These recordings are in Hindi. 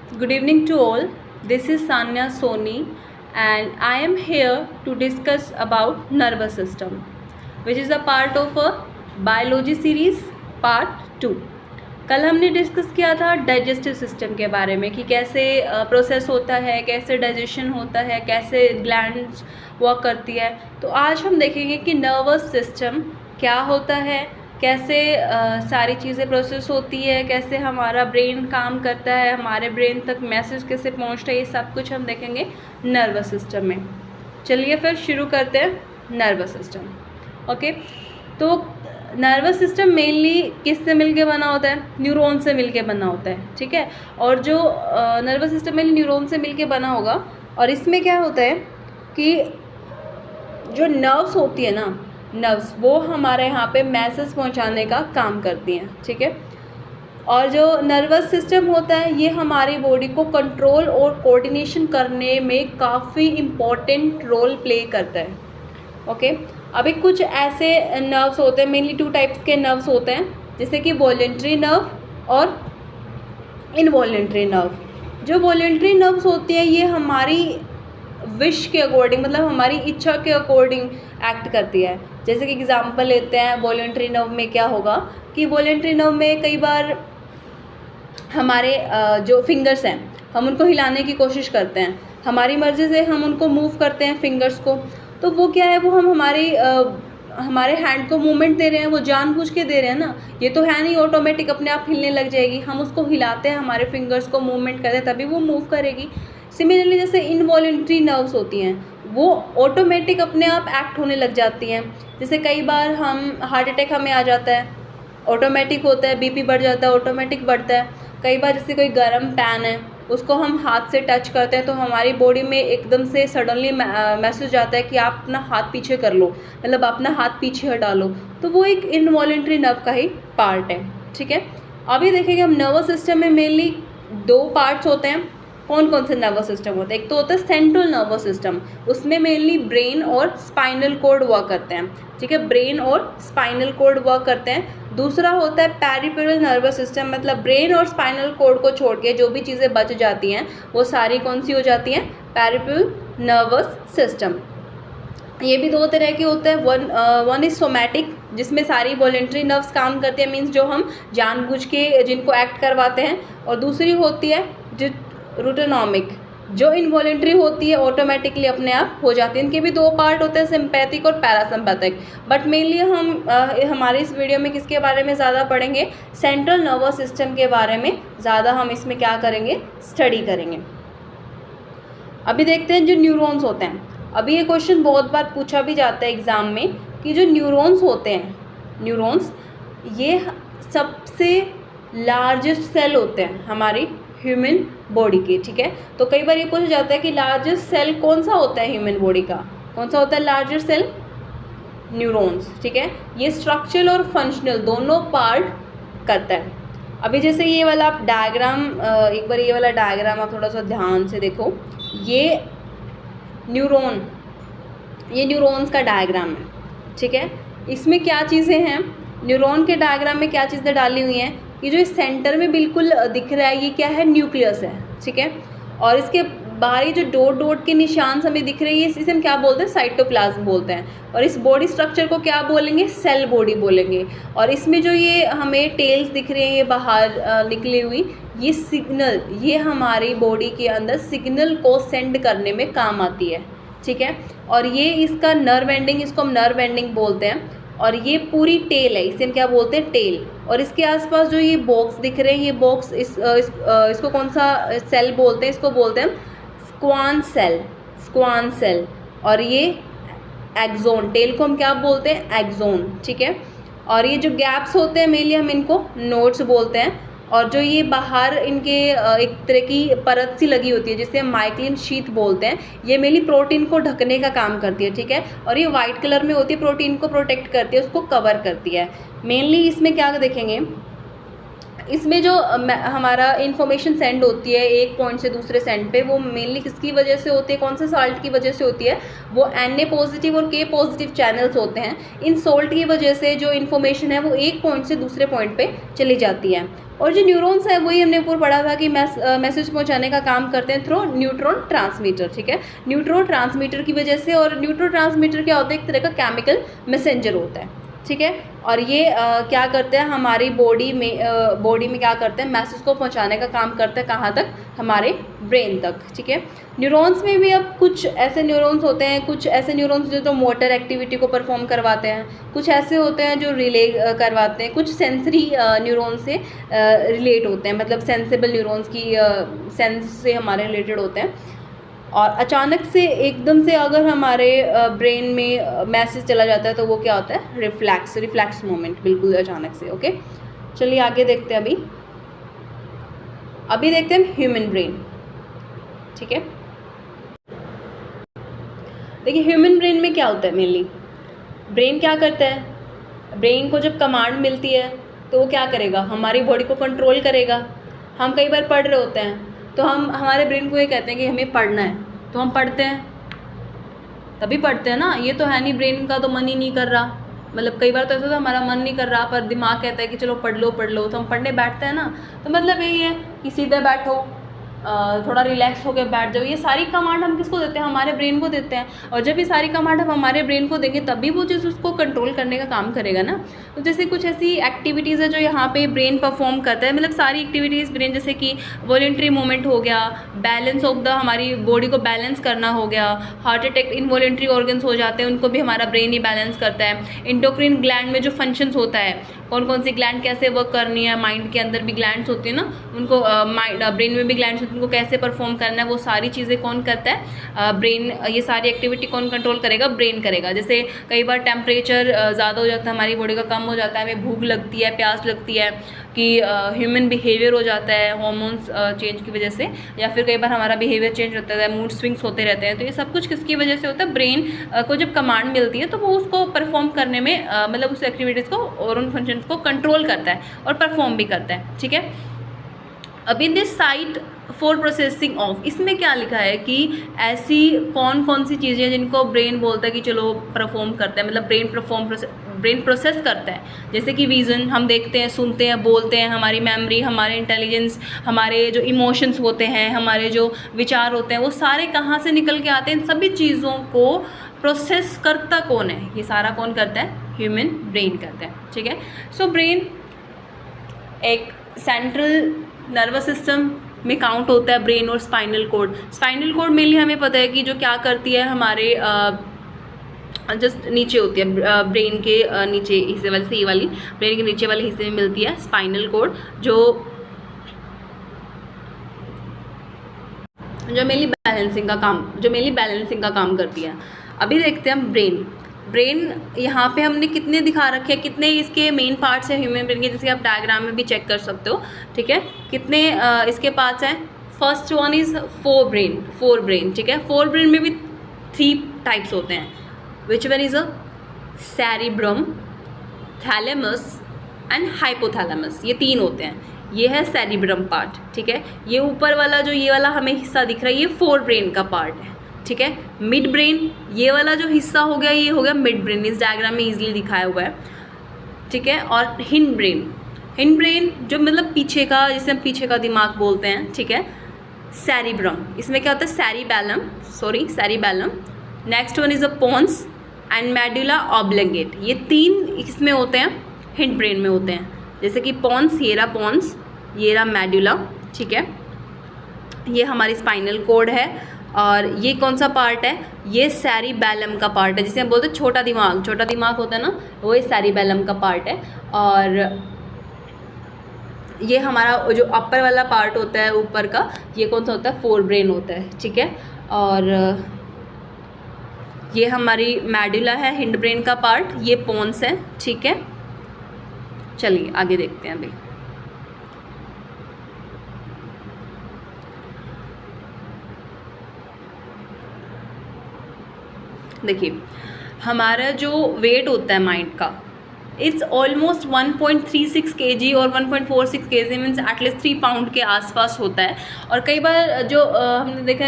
Good evening to all. This is Sanya Soni and I am here to discuss about nervous system, which is a part of a biology series part 2. कल हमने डिस्कस किया था डाइजेस्टिव सिस्टम के बारे में कि कैसे प्रोसेस होता है, कैसे डाइजेशन होता है, कैसे ग्लैंड्स वर्क करती है। तो आज हम देखेंगे कि नर्वस सिस्टम क्या होता है, कैसे सारी चीज़ें प्रोसेस होती है, कैसे हमारा ब्रेन काम करता है, हमारे ब्रेन तक मैसेज कैसे पहुंचता है, ये सब कुछ हम देखेंगे नर्वस सिस्टम में। चलिए फिर शुरू करते हैं नर्वस सिस्टम। ओके, तो नर्वस सिस्टम मेनली किससे मिलके बना होता है? न्यूरॉन से मिलके बना होता है, ठीक है। और जो नर्वस सिस्टम मेनली न्यूरॉन से मिलके बना होगा, और इसमें क्या होता है कि जो नर्व्स होती है ना, नर्व्स वो हमारे यहाँ पे मैसेज पहुँचाने का काम करती हैं, ठीक है। और जो नर्वस सिस्टम होता है ये हमारी बॉडी को कंट्रोल और कोऑर्डिनेशन करने में काफ़ी इम्पोर्टेंट रोल प्ले करता है। ओके, अभी कुछ ऐसे नर्व्स होते हैं, मेनली 2 टाइप्स के नर्व्स होते हैं, जैसे कि वॉलेंट्री नर्व और इनवॉलेंट्री नर्व। जो वॉलेंट्री नर्व्स होती हैं ये हमारी विश के अकॉर्डिंग, मतलब हमारी इच्छा के अकॉर्डिंग एक्ट करती है। जैसे कि एग्जांपल लेते हैं, वॉलेंट्री नर्व में क्या होगा कि वॉलेंट्री नर्व में कई बार हमारे जो फिंगर्स हैं हम उनको हिलाने की कोशिश करते हैं, हमारी मर्ज़ी से हम उनको मूव करते हैं फिंगर्स को। तो वो क्या है, वो हम हमारे हैंड को मूवमेंट दे रहे हैं, वो जानबूझ के दे रहे हैं ना। ये तो है नहीं ऑटोमेटिक अपने आप हिलने लग जाएगी, हम उसको हिलाते हैं, हमारे फिंगर्स को मूवमेंट करते हैं तभी वो मूव करेगी। सिमिलरली जैसे इनवॉलेंट्री नर्व्स होती हैं वो ऑटोमेटिक अपने आप एक्ट होने लग जाती हैं। जैसे कई बार हम हार्ट अटैक हमें आ जाता है, ऑटोमेटिक होता है, बीपी बढ़ जाता है, ऑटोमेटिक बढ़ता है। कई बार जैसे कोई गर्म पैन है उसको हम हाथ से टच करते हैं तो हमारी बॉडी में एकदम से सडनली मैसेज आता है कि आप अपना हाथ पीछे कर लो, मतलब अपना हाथ पीछे हटा लो। तो वो एक इनवॉलेंट्री नर्व का ही पार्ट है, ठीक है। अभी देखेंगे हम नर्वस सिस्टम में मेनली 2 पार्ट्स होते हैं। कौन कौन से नर्वस सिस्टम होते हैं? एक तो होता है सेंट्रल नर्वस सिस्टम, उसमें मेनली ब्रेन और स्पाइनल कोड वर्क करते हैं, ठीक है, ब्रेन और स्पाइनल कोड वर्क करते हैं। दूसरा होता है पेरिफेरल नर्वस सिस्टम, मतलब ब्रेन और स्पाइनल कोड को छोड़ के जो भी चीज़ें बच जाती हैं वो सारी कौन सी हो जाती हैं? Peripheral nervous system. ये भी 2 तरह के होते हैं। वन इज़ सोमैटिक, जिसमें सारी वॉलेंट्री नर्व्स काम करती हैं, मीन्स जो हम जानबूझ के जिनको एक्ट करवाते हैं। और दूसरी होती है जो रूटोनॉमिक, जो इनवॉलेंट्री होती है, ऑटोमेटिकली अपने आप हो जाती है। इनके भी 2 पार्ट होते हैं, सिंपैथिक और पैरासिम्पैथिक। बट मेनली हम हमारे इस वीडियो में किसके बारे में ज़्यादा पढ़ेंगे? सेंट्रल नर्वस सिस्टम के बारे में ज़्यादा हम इसमें क्या करेंगे? स्टडी करेंगे। अभी देखते हैं जो न्यूरॉन्स होते हैं। अभी ये क्वेश्चन बहुत बार पूछा भी जाता है एग्ज़ाम में कि जो न्यूरॉन्स होते हैं, न्यूरॉन्स ये सबसे लार्जेस्ट सेल होते हैं हमारी ह्यूमन बॉडी के, ठीक है। तो कई बार ये पूछा जाता है कि लार्जेस्ट सेल कौन सा होता है ह्यूमन बॉडी का? कौन सा होता है लार्जेस्ट सेल? न्यूरॉन्स, ठीक है। ये स्ट्रक्चरल और फंक्शनल दोनों पार्ट करता है। अभी जैसे ये वाला आप डायग्राम, एक बार ये वाला डायग्राम आप थोड़ा सा ध्यान से देखो। ये न्यूरॉन, ये न्यूरॉन्स का डायग्राम है, ठीक है। इसमें क्या चीज़ें हैं? न्यूरॉन के डायग्राम में क्या चीज़ें डाली हुई हैं? ये जो इस सेंटर में बिल्कुल दिख रहा है ये क्या है? न्यूक्लियस है, ठीक है। और इसके बाहर ये जो डॉट डॉट के निशान हमें दिख रही है इसे हम क्या बोलते हैं? साइटोप्लाज्म बोलते हैं। और इस बॉडी स्ट्रक्चर को क्या बोलेंगे? सेल बॉडी बोलेंगे। और इसमें जो ये हमें टेल्स दिख रही हैं ये बाहर निकली हुई, ये सिग्नल, ये हमारी बॉडी के अंदर सिग्नल को सेंड करने में काम आती है, ठीक है। और ये इसका नर्व एंडिंग, इसको हम नर्व एंडिंग बोलते हैं। और ये पूरी टेल है, इसे हम क्या बोलते हैं? टेल। और इसके आसपास जो ये बॉक्स दिख रहे हैं, ये बॉक्स इसको कौन सा सेल बोलते हैं? इसको बोलते हैं स्क्वान सेल, स्क्वान सेल। और ये एक्सोन, टेल को हम क्या बोलते हैं? एक्सोन, ठीक है। और ये जो गैप्स होते हैं मेनली हम इनको नोड्स बोलते हैं। और जो ये बाहर इनके एक तरह की परत सी लगी होती है जिसे हम माइक्लिन शीथ बोलते हैं, ये मेनली प्रोटीन को ढकने का काम करती है, ठीक है। और ये वाइट कलर में होती है, प्रोटीन को प्रोटेक्ट करती है, उसको कवर करती है। मेनली इसमें क्या देखेंगे? इसमें जो हमारा इन्फॉर्मेशन सेंड होती है एक पॉइंट से दूसरे सेंड पे, वो मेनली किसकी वजह से होती है, कौन से सॉल्ट की वजह से होती है, वो Na पॉजिटिव और K पॉजिटिव चैनल्स होते हैं। इन सॉल्ट की वजह से जो इन्फॉर्मेशन है वो एक पॉइंट से दूसरे पॉइंट पे चली जाती है। और जो न्यूरॉन्स है वही हमने ऊपर पढ़ा था कि मैसेज पहुंचाने का काम करते हैं थ्रू न्यूट्रॉन ट्रांसमीटर, ठीक है, न्यूट्रॉन ट्रांसमीटर की वजह से। और न्यूट्रॉन ट्रांसमीटर क्या होता है, एक तरह का केमिकल मैसेंजर होता है, ठीक है। और ये क्या करते हैं, हमारी बॉडी में क्या करते हैं, मैसेज को पहुंचाने का काम करते हैं, कहाँ तक, हमारे ब्रेन तक, ठीक है। न्यूरॉन्स में भी अब कुछ ऐसे न्यूरॉन्स होते हैं, कुछ ऐसे न्यूरॉन्स जो मोटर एक्टिविटी को परफॉर्म करवाते हैं, कुछ ऐसे होते हैं जो रिले करवाते हैं, कुछ सेंसरी न्यूरॉन से रिलेट होते हैं, मतलब सेंसिबल न्यूरॉन्स की सेंस से हमारे रिलेटेड होते हैं। और अचानक से एकदम से अगर हमारे ब्रेन में मैसेज चला जाता है तो वो क्या होता है, रिफ्लैक्स मोमेंट, बिल्कुल अचानक से। ओके, चलिए आगे देखते हैं। अभी देखते हैं ह्यूमन ब्रेन, ठीक है। देखिए ह्यूमन ब्रेन में क्या होता है, मेनली ब्रेन क्या करता है, ब्रेन को जब कमांड मिलती है तो वो क्या करेगा, हमारी बॉडी को कंट्रोल करेगा। हम कई बार पढ़ रहे होते हैं तो हम हमारे ब्रेन को ये कहते हैं कि हमें पढ़ना है, तो हम पढ़ते हैं, तभी पढ़ते हैं ना। ये तो है नहीं, ब्रेन का तो मन ही नहीं कर रहा, मतलब कई बार तो ऐसा होता है हमारा मन नहीं कर रहा पर दिमाग कहता है कि चलो पढ़ लो, तो हम पढ़ने बैठते हैं ना। तो मतलब यही है कि सीधे बैठो, थोड़ा रिलैक्स होकर बैठ जाओ। ये सारी कमांड हम किसको देते हैं, हमारे ब्रेन को देते हैं। और जब ये सारी कमांड हम हमारे ब्रेन को देंगे तभी वो चीज़ उसको कंट्रोल करने का काम करेगा ना। तो जैसे कुछ ऐसी एक्टिविटीज़ है जो यहाँ पे ब्रेन परफॉर्म करता है, मतलब सारी एक्टिविटीज़ ब्रेन, जैसे कि वॉलेंट्री मूवमेंट हो गया, बैलेंस ऑफ द, हमारी बॉडी को बैलेंस करना हो गया, हार्ट अटैक इनवॉलेंट्री ऑर्गन्स हो जाते हैं, उनको भी हमारा ब्रेन ही बैलेंस करता है। इंडोक्राइन ग्लैंड में जो फंक्शंस होता है, कौन कौन सी ग्लैंड कैसे वर्क करनी है, माइंड के अंदर भी ग्लैंड्स होती है ना, उनको ब्रेन में भी ग्लैंड्स होती है, उनको कैसे परफॉर्म करना है, वो सारी चीज़ें कौन करता है, ब्रेन। ये सारी एक्टिविटी कौन कंट्रोल करेगा, ब्रेन करेगा। जैसे कई बार टेम्परेचर ज़्यादा हो जाता है हमारी बॉडी का, कम हो जाता है, हमें भूख लगती है, प्यास लगती है, कि ह्यूमन बिहेवियर हो जाता है हार्मोन्स चेंज की वजह से, या फिर कई बार हमारा बिहेवियर चेंज होता है, मूड स्विंग्स होते रहते हैं। तो ये सब कुछ किसकी वजह से होता है, ब्रेन को जब कमांड मिलती है तो वो उसको परफॉर्म करने में मतलब उस एक्टिविटीज़ को और उन फंक्शंस को कंट्रोल करता है और परफॉर्म भी करता है, ठीक है। अभी this site for processing of, इसमें क्या लिखा है कि ऐसी कौन कौन सी चीज़ें जिनको ब्रेन बोलता है कि चलो परफॉर्म करता है, मतलब ब्रेन प्रोसेस करता है। जैसे कि विज़न, हम देखते हैं, सुनते हैं, बोलते हैं, हमारी मेमोरी, हमारे इंटेलिजेंस, हमारे जो इमोशंस होते हैं, हमारे जो विचार होते हैं, वो सारे कहाँ से निकल के आते हैं, इन सभी चीज़ों को प्रोसेस करता कौन है, ये सारा कौन करता है, ह्यूमन ब्रेन करता है, ठीक है। सो ब्रेन एक सेंट्रल नर्वस सिस्टम में काउंट होता है, ब्रेन और स्पाइनल कोड मेनली हमें पता है कि जो क्या करती है, हमारे जस्ट नीचे होती है, ब्रेन के नीचे हिस्से वाले से, ये वाली ब्रेन के नीचे वाले हिस्से में मिलती है स्पाइनल कोड, जो मेनली बैलेंसिंग का काम करती है। अभी देखते हैं हम ब्रेन यहाँ पे हमने कितने दिखा रखे हैं, कितने इसके मेन पार्ट्स हैं ह्यूमन ब्रेन के, जैसे आप डायग्राम में भी चेक कर सकते हो, ठीक है। कितने इसके पार्ट्स हैं, first one is fore brain, ठीक है। फोर ब्रेन में भी 3 टाइप्स होते हैं, which one is a cerebrum, thalamus and hypothalamus, ये 3 होते हैं। ये है सेरिब्रम पार्ट, ठीक है। ये ऊपर वाला जो ये वाला हमें हिस्सा दिख रहा है, ये फोर ब्रेन का पार्ट है, ठीक है। मिड ब्रेन, ये वाला जो हिस्सा हो गया, ये हो गया मिड ब्रेन, इस डायग्राम में इजीली दिखाया हुआ है, ठीक है। और हिंड ब्रेन जो मतलब पीछे का, जिसे हम पीछे का दिमाग बोलते हैं, ठीक है। सेरिब्रम, इसमें क्या होता है, cerebellum. Next one is a pons and medulla oblongata, ये 3 इसमें होते हैं, हिंड ब्रेन में होते हैं। जैसे कि पोन्स, ये रहा मेडुला, ठीक है। ये हमारी स्पाइनल कोड है। और ये कौन सा पार्ट है, ये सेरिबैलम का पार्ट है, जिसे हम बोलते हैं छोटा दिमाग होता है ना, वो ये सेरिबैलम का पार्ट है। और ये हमारा जो अपर वाला पार्ट होता है ऊपर का, ये कौन सा होता है, फोर ब्रेन होता है, ठीक है। और ये हमारी मेडुला है, हिंड ब्रेन का पार्ट, ये पोन्स है, ठीक है। चलिए आगे देखते हैं। अभी देखिए, हमारा जो वेट होता है माइंड का, इट्स ऑलमोस्ट 1.36 kg और 1.46 kg मीन्स एटलीस्ट 3 पाउंड के आसपास होता है। और कई बार जो हमने देखा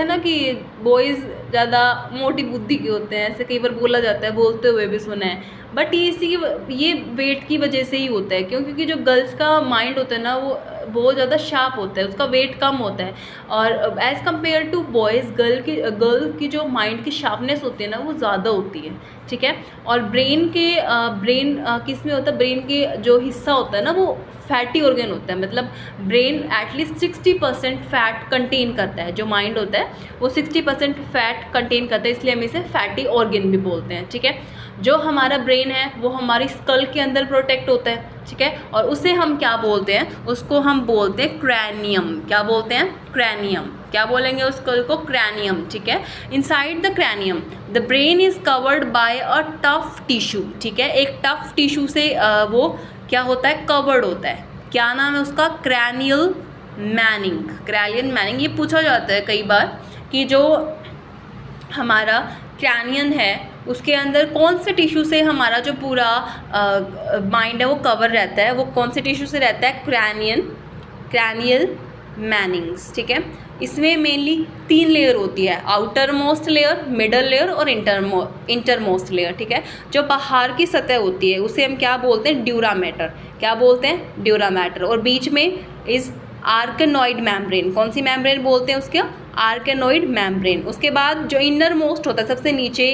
है ना कि बॉयज़ ज़्यादा मोटी बुद्धि के होते हैं, ऐसे कई बार बोला जाता है, बोलते हुए भी सुना है। बट ये वेट की वजह से ही होता है, क्योंकि जो गर्ल्स का माइंड होता है ना वो बहुत ज़्यादा शार्प होता है, उसका वेट कम होता है। और as compare to boys girl की जो माइंड की शार्पनेस होती है ना वो ज़्यादा होती है, ठीक है। और ब्रेन किस में होता है, ब्रेन के जो हिस्सा होता है ना वो फैटी ऑर्गन होता है, मतलब ब्रेन एटलीस्ट 60% फैट कंटेन करता है। जो माइंड होता है वो 60% फैट कंटेन करता है, इसलिए हम इसे फैटी ऑर्गन भी बोलते हैं, ठीक है। जो हमारा ब्रेन है वो हमारी स्कल के अंदर प्रोटेक्ट होता है, ठीक है। और उसे हम क्या बोलते हैं, उसको हम बोलते हैं क्रैनियम। क्या बोलते हैं? क्रैनियम। क्या बोलेंगे उस स्कल को? क्रैनियम, ठीक है। Inside the cranium the brain is covered by a tough tissue, ठीक है। एक टफ टिश्यू से वो क्या होता है? कवर्ड होता है। क्या नाम है उसका? Cranial Manning. क्रैनियल मैनिंग ये पूछा जाता है कई बार कि जो हमारा क्रैनियन है उसके अंदर कौन से टिश्यू से हमारा जो पूरा माइंड है वो कवर रहता है, वो कौन से टिश्यू से रहता है? क्रैनियल मैनिंग्स, ठीक है। इसमें मेनली 3 लेयर होती है, outer most layer, middle layer और इंटरमोस्ट लेयर, ठीक है। जो बाहर की सतह होती है उसे हम क्या बोलते हैं? Dura mater. क्या बोलते हैं? Dura mater. और बीच में इज आर्केनॉइड मेम्ब्रेन। कौन सी मेम्ब्रेन बोलते हैं उसके? आर्केनॉइड मेम्ब्रेन। उसके बाद जो इनर मोस्ट होता है, सबसे नीचे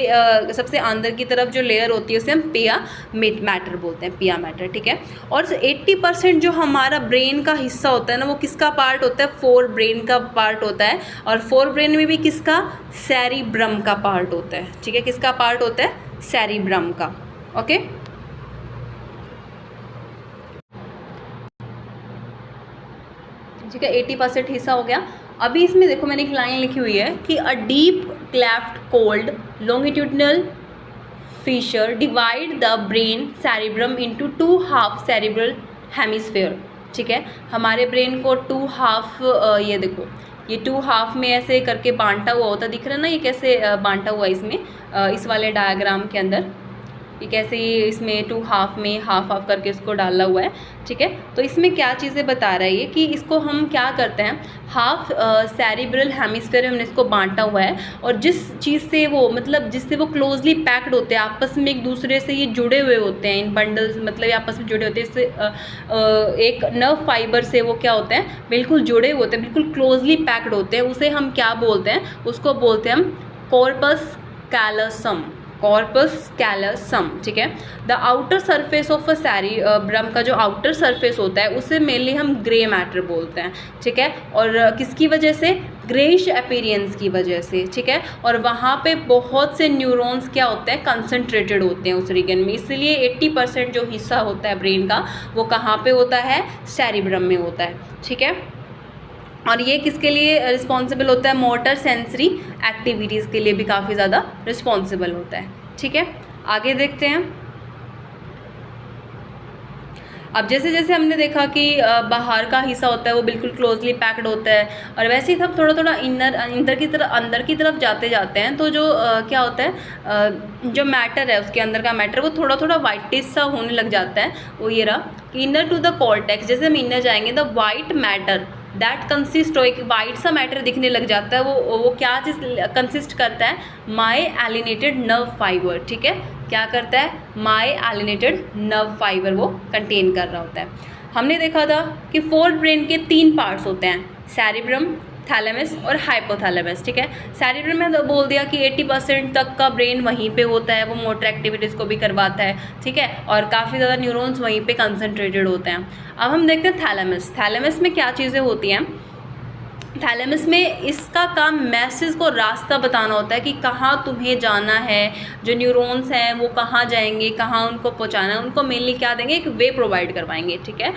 सबसे अंदर की तरफ जो लेयर होती है उसे हम पिया मैटर बोलते हैं, पिया मैटर, ठीक है। और 80% जो हमारा ब्रेन का हिस्सा होता है ना वो किसका पार्ट होता है? फोर ब्रेन का पार्ट होता है। और फोर ब्रेन में भी किसका? सेरिब्रम का पार्ट होता है, ठीक है। किसका पार्ट होता है? सेरिब्रम का, ओके। ठीक है, 80% हिस्सा हो गया। अभी इसमें देखो मैंने एक लाइन लिखी हुई है कि a deep cleft cold longitudinal feature divide the brain cerebrum into 2 half cerebral hemisphere, ठीक है। हमारे ब्रेन को 2 हाफ, ये देखो ये 2 हाफ में ऐसे करके बांटा हुआ होता, दिख रहा है ना ये कैसे बांटा हुआ है इसमें, इस वाले डायग्राम के अंदर ये कैसे इसमें 2 हाफ में हाफ करके इसको डाला हुआ है, ठीक है। तो इसमें क्या चीज़ें बता रहा है ये कि इसको हम क्या करते हैं, हाफ सेरिब्रल हेमिस्फेयर में हमने इसको बांटा हुआ है। और जिस चीज़ से वो मतलब जिससे वो क्लोजली पैक्ड होते हैं, आपस में एक दूसरे से ये जुड़े हुए होते हैं, इन बंडल्स मतलब ये आपस में जुड़े होते हैं, इससे एक नर्व फाइबर से वो क्या होते हैं, बिल्कुल जुड़े हुए होते हैं, बिल्कुल क्लोजली पैक्ड होते हैं। उसे हम क्या बोलते हैं? उसको बोलते हैं हम कॉर्पस कैलोसम। कॉर्पस कैलोसम, ठीक है। The outer surface of a cerebrum का जो आउटर सरफेस होता है उसे मेनली हम ग्रे मैटर बोलते हैं, ठीक है। और किसकी वजह से? ग्रेइश अपीयरेंस की वजह से, ठीक है। और वहाँ पे बहुत से न्यूरॉन्स क्या होते हैं? कंसंट्रेटेड होते हैं उस रीजन में, इसलिए 80% जो हिस्सा होता है ब्रेन का वो कहाँ पे होता है? सेरिब्रम में होता है, ठीक है। और ये किसके लिए रिस्पॉन्सिबल होता है? मोटर सेंसरी एक्टिविटीज़ के लिए भी काफ़ी ज़्यादा रिस्पॉन्सिबल होता है, ठीक है। आगे देखते हैं। अब जैसे जैसे हमने देखा कि बाहर का हिस्सा होता है वो बिल्कुल क्लोजली पैक्ड होता है, और वैसे ही सब थोड़ा थोड़ा अंदर की तरफ जाते हैं तो जो क्या होता है, जो मैटर है उसके अंदर का मैटर वो थोड़ा थोड़ा वाइटिश सा होने लग जाता है। वो ये रहा कि इनर टू द कॉर्टेक्स, जैसे हम इनर जाएंगे the white matter that consist, एक वाइट सा मैटर दिखने लग जाता है। वो क्या चीज़ कंसिस्ट करता है? माई एलिनेटेड नर्व फाइबर, ठीक है। क्या करता है? माई एलिनेटेड नर्व फाइबर वो कंटेन कर रहा होता है। हमने देखा था कि फोर्थ ब्रेन के 3 पार्ट्स होते हैं, सेरिब्रम, थैलेमस और हाइपोथैलेमस, ठीक है। सेरिब्रम में तो बोल दिया कि 80% तक का ब्रेन वहीं पे होता है, वो मोटर एक्टिविटीज़ को भी करवाता है, ठीक है। और काफ़ी ज़्यादा न्यूरॉन्स वहीं पे कंसंट्रेटेड होते हैं। अब हम देखते हैं थैलेमस। थैलेमस में क्या चीज़ें होती हैं? थैलेमस में इसका काम मैसेज को रास्ता बताना होता है कि कहाँ तुम्हें जाना है, जो न्यूरॉन्स हैं वो कहाँ जाएंगे, कहाँ उनको पहुँचाना है, उनको मेनली क्या देंगे? एक वे प्रोवाइड करवाएंगे, ठीक है।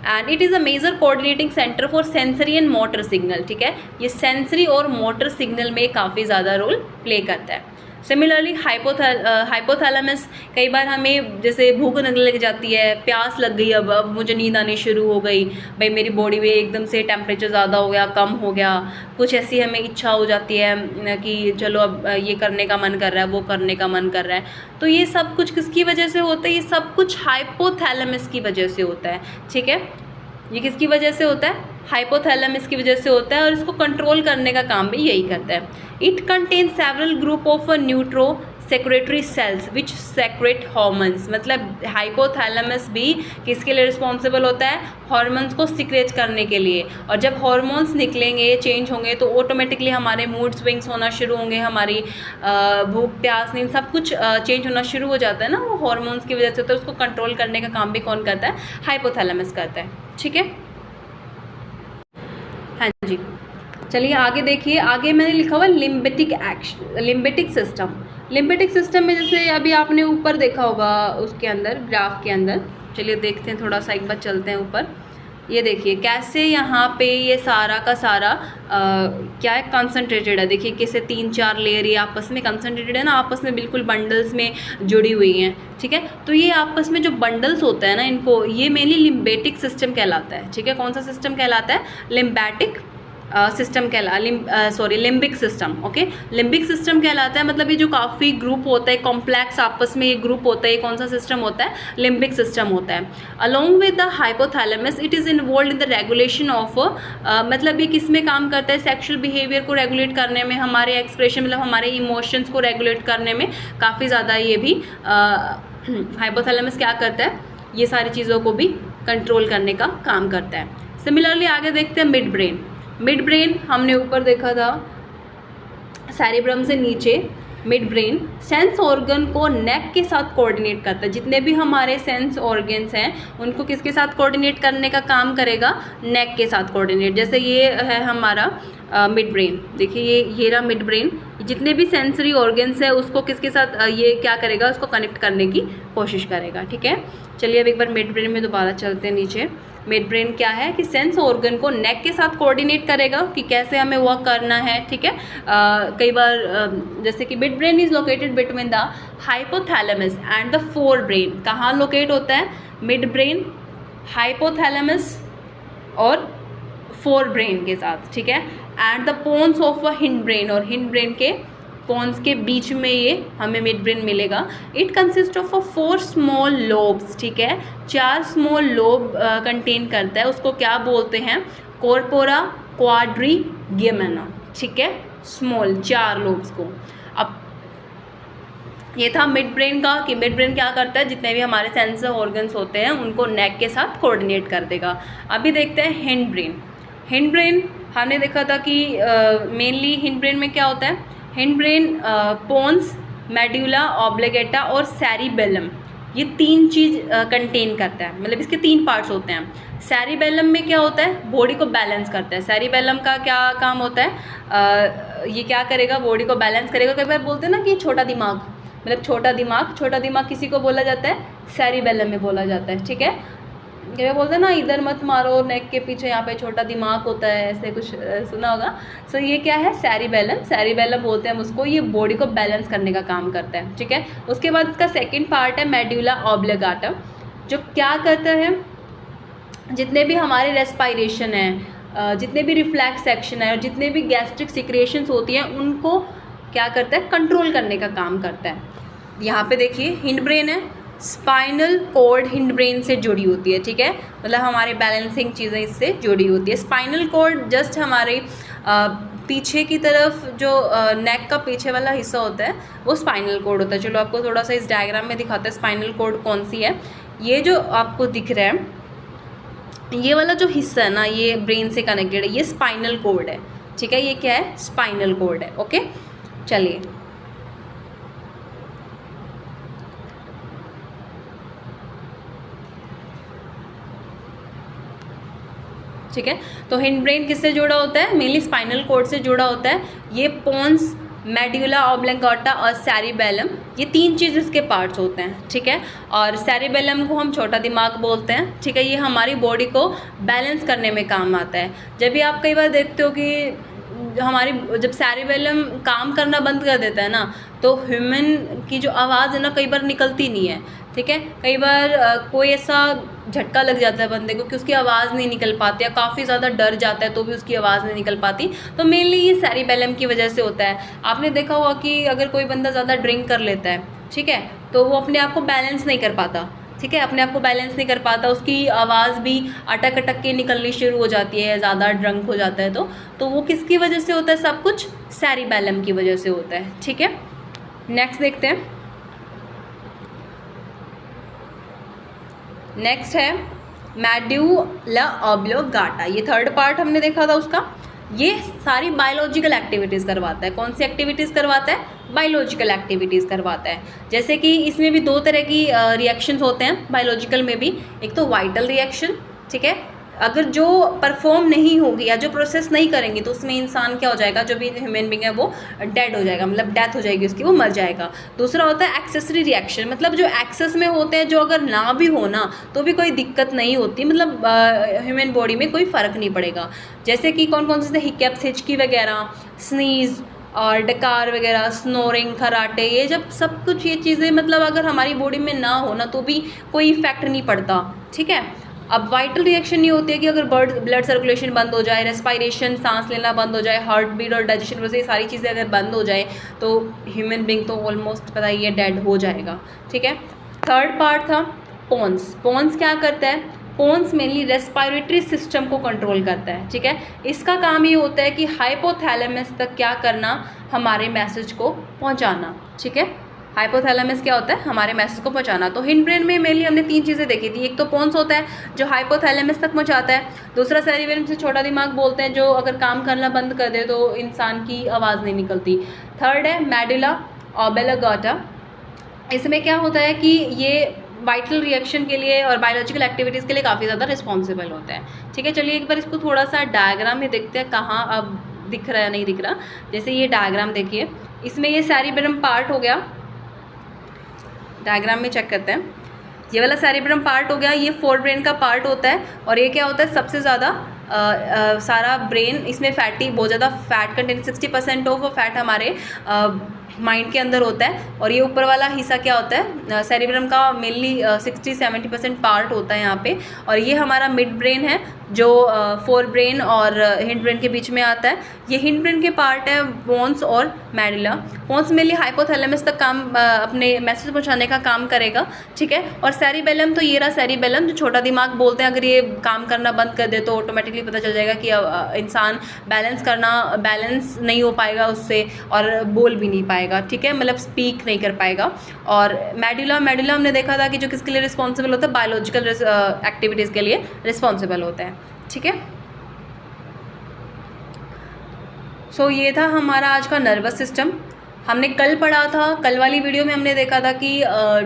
And it is a major coordinating centre for sensory and motor signal, ठीक है। ये सेंसरी और मोटर सिग्नल में काफ़ी ज़्यादा रोल प्ले करता है। सिमिलरली हाइपोथैलेमस, कई बार हमें जैसे भूख लगने लग जाती है, प्यास लग गई, अब मुझे नींद आनी शुरू हो गई, भाई मेरी बॉडी में एकदम से टेम्परेचर ज़्यादा हो गया, कम हो गया, कुछ ऐसी हमें इच्छा हो जाती है कि चलो अब ये करने का मन कर रहा है, वो करने का मन कर रहा है, तो ये सब कुछ किसकी वजह से होता है? ये सब कुछ हाइपोथैलेमस की वजह से होता है, ठीक है। ये किसकी वजह से होता है? हाइपोथैलेमस की वजह से होता है, और इसको कंट्रोल करने का काम भी यही करता है। It contains several group of neuro secretory cells which secrete hormones, मतलब हाइपोथैलेमस भी किसके लिए रिस्पॉन्सिबल होता है? हॉर्मोन्स को सिक्रेट करने के लिए। और जब हॉर्मोन्स निकलेंगे, चेंज होंगे, तो ऑटोमेटिकली हमारे मूड स्विंग्स होना शुरू होंगे, हमारी भूख प्यास नींद सब कुछ चेंज होना शुरू हो जाता है ना, वो हॉर्मोन्स की वजह से। तो उसको कंट्रोल करने का काम भी कौन करता है? हाइपोथैलेमस करता है, ठीक है। हाँ जी, चलिए आगे देखिए। आगे मैंने लिखा हुआ लिम्बेटिक एक्शन, लिम्बेटिक सिस्टम। लिम्बेटिक सिस्टम में जैसे अभी आपने ऊपर देखा होगा, उसके अंदर ग्राफ के अंदर, चलिए देखते हैं, थोड़ा सा एक बार चलते हैं ऊपर। ये देखिए कैसे यहाँ पे ये सारा का सारा क्या है? कंसंट्रेटेड है। देखिए कैसे 3-4 लेयर ये आपस में कंसंट्रेटेड है ना, आपस में बिल्कुल बंडल्स में जुड़ी हुई हैं, ठीक है। तो ये आपस में जो बंडल्स होता है ना, इनको ये मेनली लिम्बेटिक सिस्टम कहलाता है, ठीक है। कौन सा सिस्टम कहलाता है? Limbic system limbic system, okay. Limbic system कहलाता है, मतलब ये जो काफ़ी ग्रुप होता है, कॉम्प्लेक्स आपस में ये ग्रुप होता है, ये कौन सा सिस्टम होता है? लिम्बिक सिस्टम होता है। Along with the hypothalamus it is involve in the regulation of, मतलब ये किस में काम करता है? सेक्शुअल बिहेवियर को रेगुलेट करने में, हमारे एक्सप्रेशन मतलब हमारे इमोशंस को रेगुलेट करने में काफ़ी ज़्यादा ये भी हाइपोथैलेमस क्या करता है? ये सारी चीज़ों को भी कंट्रोल करने का काम करता है। सिमिलरली आगे देखते हैं मिड ब्रेन। मिड ब्रेन हमने ऊपर देखा था, सेरिब्रम से नीचे मिड ब्रेन सेंस ऑर्गन को नेक के साथ कोऑर्डिनेट करता है। जितने भी हमारे सेंस ऑर्गन्स हैं उनको किसके साथ कोऑर्डिनेट करने का काम करेगा? नेक के साथ कोऑर्डिनेट। जैसे ये है हमारा मिड ब्रेन, देखिए ये रहा मिड ब्रेन। जितने भी सेंसरी ऑर्गन्स है उसको किसके साथ ये क्या करेगा? उसको कनेक्ट करने की कोशिश करेगा, ठीक है। चलिए अब एक बार मिड ब्रेन में दोबारा चलते हैं नीचे। मिड ब्रेन क्या है कि सेंस ऑर्गन को नेक के साथ कोऑर्डिनेट करेगा कि कैसे हमें वर्क करना है, ठीक है। कई बार जैसे कि midbrain is located between the hypothalamus and the forebrain. कहाँ लोकेट होता है? मिड ब्रेन, हाइपोथैलेमस और फोर ब्रेन के साथ, ठीक है। And the pons of a hindbrain, और हिंड ब्रेन के पोन्स के बीच में ये हमें मिड ब्रेन मिलेगा। It consist of 4 small lobes, ठीक है। 4 स्मॉल लोब कंटेन करता है। उसको क्या बोलते हैं? कॉर्पोरा क्वाड्रिगेमिना, ठीक है। स्मॉल 4 लोब्स को। अब ये था मिड ब्रेन का कि मिड ब्रेन क्या करता है? जितने भी हमारे सेंसर ऑर्गन्स होते हैं उनको नेक के साथ कोऑर्डिनेट कर देगा। अभी देखते हैं हिंड ब्रेन। हिंड ब्रेन हमने देखा था कि मेनली हिंड ब्रेन में क्या होता है? हिंड ब्रेन पोन्स, मेड्यूला ऑब्लिगेटा और सेरिबेलम, ये 3 चीज़ कंटेन करता है। मतलब इसके 3 पार्ट्स होते हैं। सेरिबेलम में क्या होता है? बॉडी को बैलेंस करता है। सेरिबेलम का क्या काम होता है? ये क्या करेगा? बॉडी को बैलेंस करेगा। कई बार बोलते हैं ना कि छोटा दिमाग, मतलब छोटा दिमाग किसी को बोला जाता है? सेरिबेलम में बोला जाता है, ठीक है। क्या बोलते हैं ना, इधर मत मारो, नेक के पीछे यहाँ पे छोटा दिमाग होता है, ऐसे कुछ सुना होगा। सो ये क्या है? सेरिबेलम। सेरिबेलम बोलते हैं हम उसको। ये बॉडी को बैलेंस करने का काम करता है, ठीक है। उसके बाद इसका सेकंड पार्ट है मेड्यूला ऑब्लिगाटा, जो क्या करता है? जितने भी हमारे रेस्पायरेशन है, जितने भी रिफ्लेक्स एक्शन है और जितने भी गैस्ट्रिक सिक्रेशंस होती हैं उनको क्या करता है? कंट्रोल करने का काम करता है। यहाँ पे देखिए हिंड ब्रेन है, स्पाइनल कॉर्ड हिंड ब्रेन से जुड़ी होती है, ठीक है। मतलब हमारे बैलेंसिंग चीज़ें इससे जुड़ी होती है। स्पाइनल कॉर्ड जस्ट हमारे पीछे की तरफ जो नेक का पीछे वाला हिस्सा होता है वो स्पाइनल कॉर्ड होता है। चलो आपको थोड़ा सा इस डायग्राम में दिखाते हैं स्पाइनल कॉर्ड कौन सी है। ये जो आपको दिख रहा है, ये वाला जो हिस्सा है ना, ये ब्रेन से कनेक्टेड है, ये स्पाइनल कॉर्ड है, ठीक है। ये क्या है? स्पाइनल कॉर्ड है, ओके। चलिए ठीक है। तो हिंड ब्रेन किससे जुड़ा होता है? मेनली स्पाइनल कॉर्ड से जुड़ा होता है। ये पोन्स, मेड्यूला ऑब्लिंगेटा और सेरिबेलम, ये 3 चीज़ इसके पार्ट्स होते हैं, ठीक है। और सेरिबेलम को हम छोटा दिमाग बोलते हैं, ठीक है। ये हमारी बॉडी को बैलेंस करने में काम आता है। जब भी आप कई बार देखते हो कि हमारी जब सेरिबेलम काम करना बंद कर देता है ना, तो ह्यूमन की जो आवाज़ है ना कई बार निकलती नहीं है, ठीक है। कई बार कोई ऐसा झटका लग जाता है बंदे को कि उसकी आवाज़ नहीं निकल पाती, या काफ़ी ज़्यादा डर जाता है तो भी उसकी आवाज़ नहीं निकल पाती। तो मेनली ये सेरिबेलम की वजह से होता है। आपने देखा होगा कि अगर कोई बंदा ज़्यादा ड्रिंक कर लेता है, ठीक है, तो वो अपने आप को बैलेंस नहीं कर पाता, ठीक है, अपने आप को बैलेंस नहीं कर पाता, उसकी आवाज़ भी अटक अटक के निकलनी शुरू हो जाती है, ज़्यादा ड्रंक हो जाता है तो वो किसकी वजह से होता है? सब कुछ सेरिबेलम की वजह से होता है, ठीक है। नेक्स्ट देखते हैं। नेक्स्ट है मेडुला ऑब्लोंगाटा। ये थर्ड पार्ट हमने देखा था उसका। ये सारी बायोलॉजिकल एक्टिविटीज़ करवाता है। कौन सी एक्टिविटीज़ करवाता है? बायोलॉजिकल एक्टिविटीज़ करवाता है। जैसे कि इसमें भी दो तरह की रिएक्शंस होते हैं बायोलॉजिकल में भी। एक तो वाइटल रिएक्शन, ठीक है, अगर जो परफॉर्म नहीं होगी या जो प्रोसेस नहीं करेंगे तो उसमें इंसान क्या हो जाएगा, जो भी ह्यूमन बींग है वो डेड हो जाएगा, मतलब डेथ हो जाएगी उसकी, वो मर जाएगा। दूसरा होता है एक्सेसरी रिएक्शन, मतलब जो एक्सेस में होते हैं, जो अगर ना भी हो ना तो भी कोई दिक्कत नहीं होती, मतलब ह्यूमन बॉडी में कोई फ़र्क नहीं पड़ेगा। जैसे कि कौन कौन से हिकअप्स, हिचकी वगैरह, स्नीज़ और डकार वगैरह, स्नोरिंग, खराटे, ये जब सब कुछ ये चीज़ें मतलब अगर हमारी बॉडी में ना हो ना तो भी कोई इफेक्ट नहीं पड़ता, ठीक है। अब वाइटल रिएक्शन ये होती है कि अगर ब्लड सर्कुलेशन बंद हो जाए, रेस्पायरेशन, सांस लेना बंद हो जाए, हार्ट बीट और डाइजेशन वैसे ये सारी चीज़ें अगर बंद हो जाए तो ह्यूमन बींग तो ऑलमोस्ट पता ही है डेड हो जाएगा, ठीक है। थर्ड पार्ट था पोन्स। पोन्स क्या करता है? पोन्स मेनली रेस्पायरेटरी सिस्टम को कंट्रोल करता है, ठीक है। इसका काम ये होता है कि हाइपोथैलेमस तक क्या करना, हमारे मैसेज को पहुंचाना, ठीक है। हाइपोथैलेमस क्या होता है? हमारे मैसेज को पहुंचाना। तो हिंड ब्रेन में मेनली हमने 3 चीज़ें देखी थी। एक तो पोन्स होता है जो हाइपोथैलेमस तक पहुंचाता है, दूसरा सेरिबेलम से छोटा दिमाग बोलते हैं जो अगर काम करना बंद कर दे तो इंसान की आवाज़ नहीं निकलती। थर्ड है मेडुला ऑब्लोंगाटा। इसमें क्या होता है कि ये वाइटल रिएक्शन के लिए और बायोलॉजिकल एक्टिविटीज़ के लिए काफ़ी ज़्यादा रिस्पॉन्सिबल होता है, ठीक है। चलिए एक बार इसको थोड़ा सा डायग्राम में देखते हैं, कहाँ अब दिख रहा है नहीं दिख रहा। जैसे ये डायग्राम देखिए, इसमें ये सेरिबेलम पार्ट हो गया, डायग्राम में चेक करते हैं। ये वाला सेरिब्रम पार्ट हो गया, ये फोर ब्रेन का पार्ट होता है। और ये क्या होता है? सबसे ज़्यादा सारा ब्रेन इसमें फैटी, बहुत ज़्यादा फैट कंटेंट, 60% ऑफ फैट हमारे माइंड के अंदर होता है। और ये ऊपर वाला हिस्सा क्या होता है? सेरिब्रम का मेनली 60-70% पार्ट होता है यहाँ पे। और ये हमारा मिड ब्रेन है जो फोर ब्रेन और हिंड ब्रेन के बीच में आता है। ये हिंड ब्रेन के पार्ट है पोन्स और मेडुला। पोन्स मेनली हाइपोथैलेमस तक काम अपने मैसेज पहुँचाने का काम करेगा, ठीक है। और सेरिबेलम तो ये रहा सेरिबेलम जो छोटा दिमाग बोलते हैं, अगर ये काम करना बंद कर दे तो ऑटोमेटिकली पता चल जाएगा कि इंसान बैलेंस नहीं हो पाएगा उससे और बोल भी नहीं पाएगा, ठीक है, मतलब स्पीक नहीं कर पाएगा। और मेडुला हमने देखा था कि जो किसके लिए रिस्पॉन्सिबल होता है? बायोलॉजिकल एक्टिविटीज़ के लिए रिस्पॉन्सिबल होता है, ठीक है। सो ये था हमारा आज का नर्वस सिस्टम। हमने कल पढ़ा था, कल वाली वीडियो में हमने देखा था कि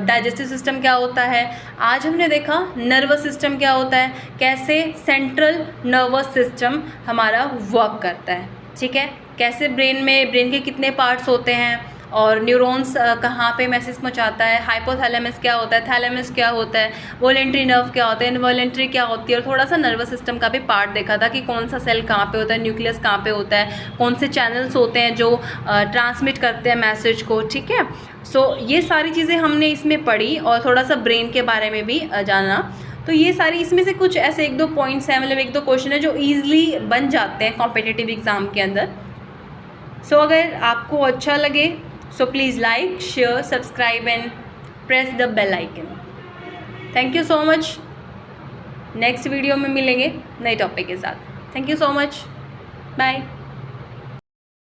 डाइजेस्टिव सिस्टम क्या होता है। आज हमने देखा नर्वस सिस्टम क्या होता है, कैसे सेंट्रल नर्वस सिस्टम हमारा वर्क करता है, ठीक है। कैसे ब्रेन के कितने पार्ट्स होते हैं और न्यूरॉन्स कहाँ पे मैसेज पहुँचाता है, हाइपोथैलेमस क्या होता है, थैलेमस क्या होता है, वॉलेंट्री नर्व क्या होता है, इनवॉलेंट्री क्या होती है। और थोड़ा सा नर्वस सिस्टम का भी पार्ट देखा था कि कौन सा सेल कहाँ पे होता है, न्यूक्लियस कहाँ पे होता है, कौन से चैनल्स होते हैं जो ट्रांसमिट करते हैं मैसेज को, ठीक है। सो ये सारी चीज़ें हमने इसमें पढ़ी और थोड़ा सा ब्रेन के बारे में भी जाना। तो ये सारी इसमें से कुछ ऐसे 1-2 पॉइंट्स हैं, मतलब 1-2 क्वेश्चन है जो ईजिली बन जाते हैं कॉम्पिटिटिव एग्ज़ाम के अंदर। सो अगर आपको अच्छा लगे so please like, share, subscribe and press the bell icon. Thank you so much. Next video में मिलेंगे नए टॉपिक के साथ। Thank you so much, bye.